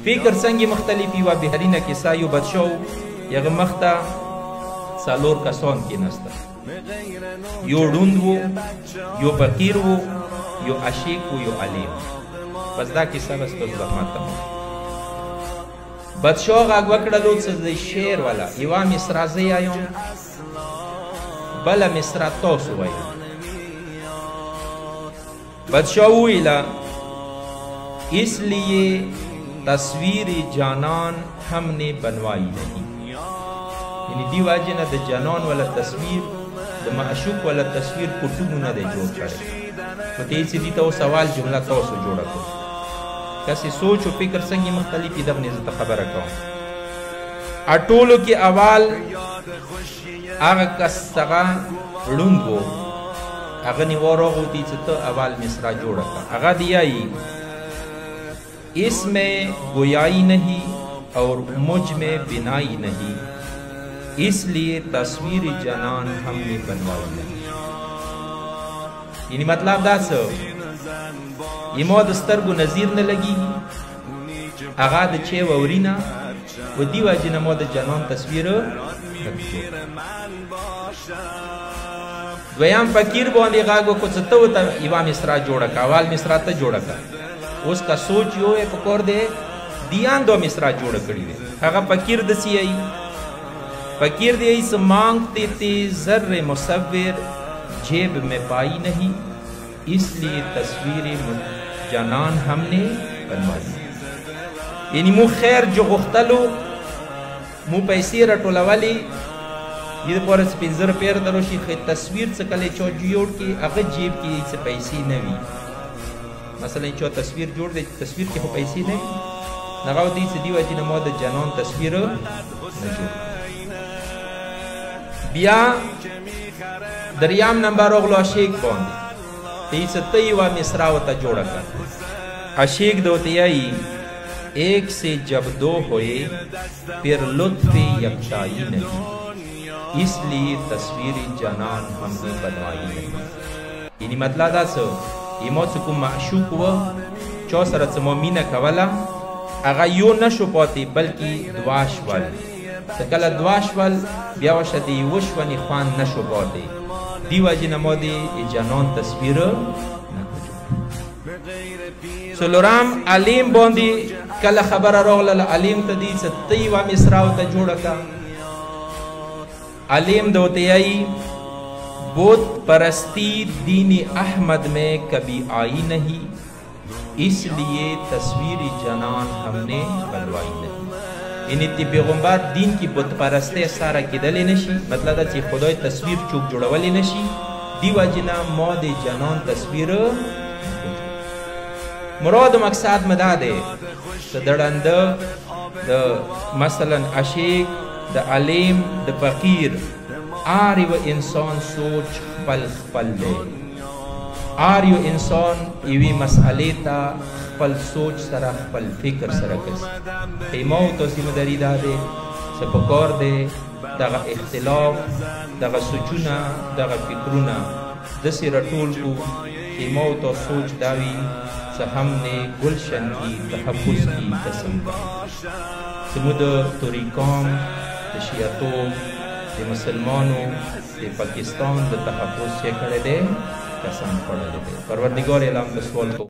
فکر څنګه مختلفی و بهرینه کیسه یو بادشاه یغه مخته څلور کسان کېناسته یو ړوند و یو فقیر و یو عشیق و یو علیم بس دا کیسه بس ته زحمت ته بادشاه غږ وکړلو څه د شعر والا یوه مصرع زه یایم بله مصرع تاسو وایئ بادشاہ وویله اس لیے تصویر جانان ہم نے بنوائی نہیں یعنی دی واجه نه د جانان والا تصویر د معشوق والا تصویر کټونو نه دی جوړ کړی نو دې چې دي ته سوال جمله تاسو جوړه کړو کسې سوچ او فکر څنګه مختلفې دغه نه زه خبره کوم اټولو کې اول هغه کس څنګه ړوند و هغه نیوه راغوتی چې ته اول مصرع جوړه کړه هغه دیایي اس میں گویائی نہیں اور مجھ میں بنائی نہیں اس لیے تصویر جانان ہم نے بنوائی نہیں یعنی مطلب دا څه یمو د سترګو نظیر نه لګیږي هغه د چی وورینه و دی واجه نه مو د جانان تصویر دویم فقیر باندې غږ وکړو چې ته ورته یوه مصرع جوړه کړه اول مصرع ته جوړه کړه اس کا سوچ یو ہے پکور دے دیان دو مصرع جوڑ کری دے هغه فقیر دسی ای فقیر دے ای مانگتے تھے زر مصور جیب میں پائی نہیں اس لیے تصویر جانان ہم نے بنوائی یعنی مو خیر جو غختلو مو پیسې راټولولې دې پورې سپینزر پیر درو شي تصویر څه کله چو جوړ کی هغه جیب کې څه پیسې نه وي مثلا چو تصویر جوړ دی تصویر کې خو پیسې نه وي هغه دې چې دی واجب مو د جانان تصویر نه جوړ بیا دریام نمبر اغلو عشیق باندې دې چې ته یوه مصرع ورته جوړه کړه عشیق دوته یایي ایک سے جب دو ہوئے پھر لطف یکتائی نہیں اس لیے تصویر جانان ہم نے بنوائی نہیں یعنی مطلب دا څه یمو چې کوم معشوق و چا سره څه مو مینه کوله هغه یو نشو پاتې بلکې دوه شول چې کله دوه شول بیا ورشه د یوه شونې خوند نشو پاتې دې وجې نه مو د جانان تصویر څلورم علیم باندې کله خبره راغله علیم ته دې چې ته یوه مصرع ورته جوړه کړه علیم دوته یایي بت پرستی دین احمد میں کبھی آئی نہیں اس لیے تصویر جانان ہم نے بنوائی نہیں یعنی تی پیغمبر دین کی بت پرستی سارا کېدلی نشي مطلب دا چې خدای تصویر چوک جوړولی نشي دی وجې نه ما د جانان تصویر مراد مقصد مې دا دی چې د ړنده د مثلا عشیق د علیم د فقیر آر یو انسان سوچ خپل خپل دی آر یو انسان یوې مسئلې ته خپل سوچ سره خپل فکر سره ګرځي ایمو توصیه مداري دا دی چې پکار دی دغه اختلاف دغه سوچونه دغه فکرونه داسې راټول کړو ایمو تو سوچ دا وي چې هم نے گلشن کی تحفظ کی قسم زموږ د توریکام د شیعتوب د مسلمانو د پاکستان د تحفظ یې کړی دی قسم خوړلی دی پروردګار اعلان د سوال کو